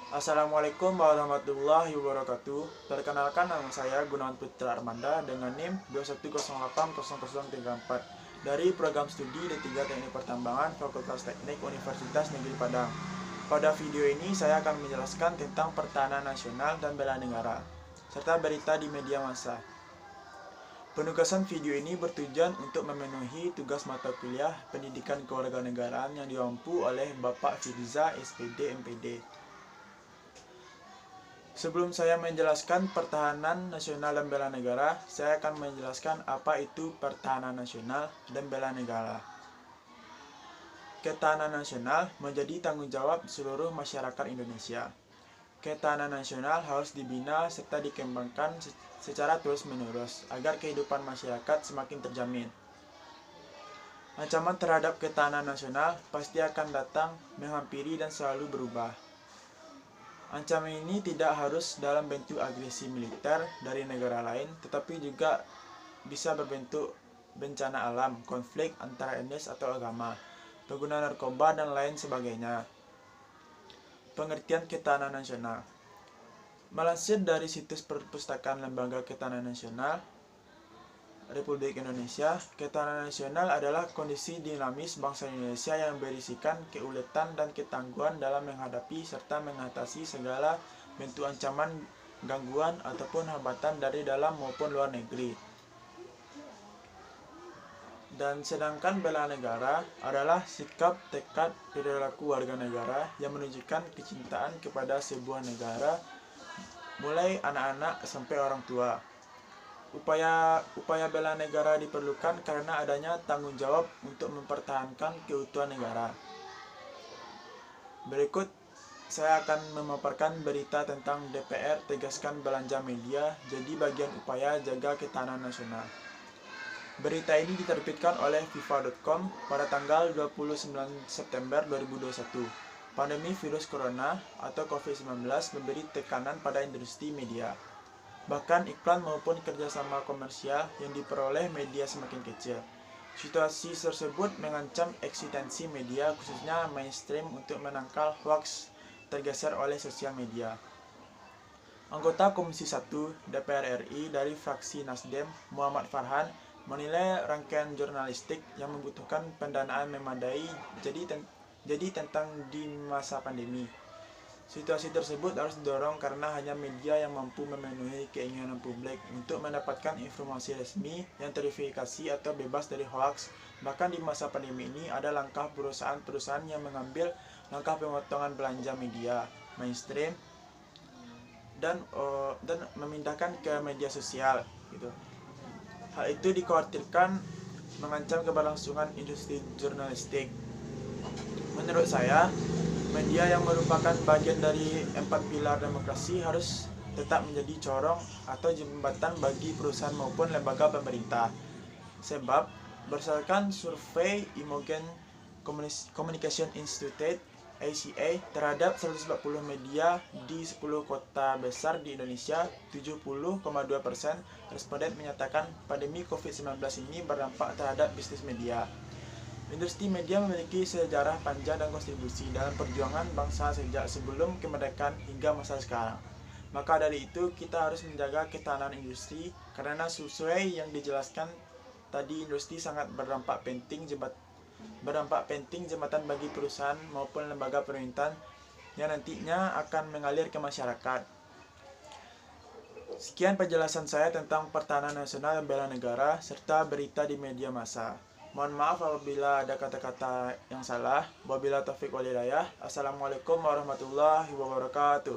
Assalamualaikum warahmatullahi wabarakatuh. Perkenalkan, nama saya Gunawan Putra Armanda dengan NIM 21080034 dari program studi D3 Teknik Pertambangan Fakultas Teknik Universitas Negeri Padang. Pada video ini saya akan menjelaskan tentang pertahanan nasional dan bela negara serta berita di media massa. Penugasan video ini bertujuan untuk memenuhi tugas mata kuliah Pendidikan Kewarganegaraan yang diampu oleh Bapak Firza, SPD, MPD. Sebelum saya menjelaskan pertahanan nasional dan bela negara, saya akan menjelaskan apa itu pertahanan nasional dan bela negara. Ketahanan nasional menjadi tanggung jawab seluruh masyarakat Indonesia. Ketahanan nasional harus dibina serta dikembangkan secara terus-menerus agar kehidupan masyarakat semakin terjamin. Ancaman terhadap ketahanan nasional pasti akan datang, menghampiri, dan selalu berubah. Ancaman ini tidak harus dalam bentuk agresi militer dari negara lain, tetapi juga bisa berbentuk bencana alam, konflik antara etnis atau agama, penggunaan narkoba, dan lain sebagainya. Pengertian ketahanan nasional. Melansir dari situs Perpustakaan Lembaga Ketahanan Nasional Republik Indonesia, ketahanan nasional adalah kondisi dinamis bangsa Indonesia yang berisikan keuletan dan ketangguhan dalam menghadapi serta mengatasi segala bentuk ancaman, gangguan, ataupun hambatan dari dalam maupun luar negeri. Dan sedangkan bela negara adalah sikap, tekad, perilaku warga negara yang menunjukkan kecintaan kepada sebuah negara, mulai anak-anak sampai orang tua. Upaya bela negara diperlukan karena adanya tanggung jawab untuk mempertahankan keutuhan negara. Berikut saya akan memaparkan berita tentang DPR tegaskan belanja media jadi bagian upaya jaga ketahanan nasional. Berita ini diterbitkan oleh FIFA.com pada tanggal 29 September 2021. Pandemi virus corona atau COVID-19 memberi tekanan pada industri media. Bahkan iklan maupun kerjasama komersial yang diperoleh media semakin kecil. Situasi tersebut mengancam eksistensi media, khususnya mainstream, untuk menangkal hoaks tergeser oleh sosial media. Anggota Komisi 1 DPR RI dari fraksi Nasdem, Muhammad Farhan, menilai rangkaian jurnalistik yang membutuhkan pendanaan memadai jadi tentang di masa pandemi. Situasi tersebut harus didorong karena hanya media yang mampu memenuhi keinginan publik untuk mendapatkan informasi resmi yang terverifikasi atau bebas dari hoaks. Bahkan di masa pandemi ini ada langkah perusahaan-perusahaan yang mengambil langkah pemotongan belanja media mainstream dan memindahkan ke media sosial gitu. Hal itu dikhawatirkan mengancam keberlangsungan industri jurnalistik. Menurut saya, media yang merupakan bagian dari 4 pilar demokrasi harus tetap menjadi corong atau jembatan bagi perusahaan maupun lembaga pemerintah. Sebab, berdasarkan survei Imogen Communication Institute (ACA) terhadap 140 media di 10 kota besar di Indonesia, 70,2% responden menyatakan pandemi COVID-19 ini berdampak terhadap bisnis media. Industri media memiliki sejarah panjang dan kontribusi dalam perjuangan bangsa sejak sebelum kemerdekaan hingga masa sekarang. Maka dari itu kita harus menjaga ketahanan industri karena sesuai yang dijelaskan tadi, industri sangat berdampak penting jembatan bagi perusahaan maupun lembaga pemerintahan yang nantinya akan mengalir ke masyarakat. Sekian penjelasan saya tentang pertahanan nasional dan bela negara serta berita di media massa. Mohon maaf apabila ada kata-kata yang salah. Wabillahi taufiq wal hidayah. Assalamualaikum warahmatullahi wabarakatuh.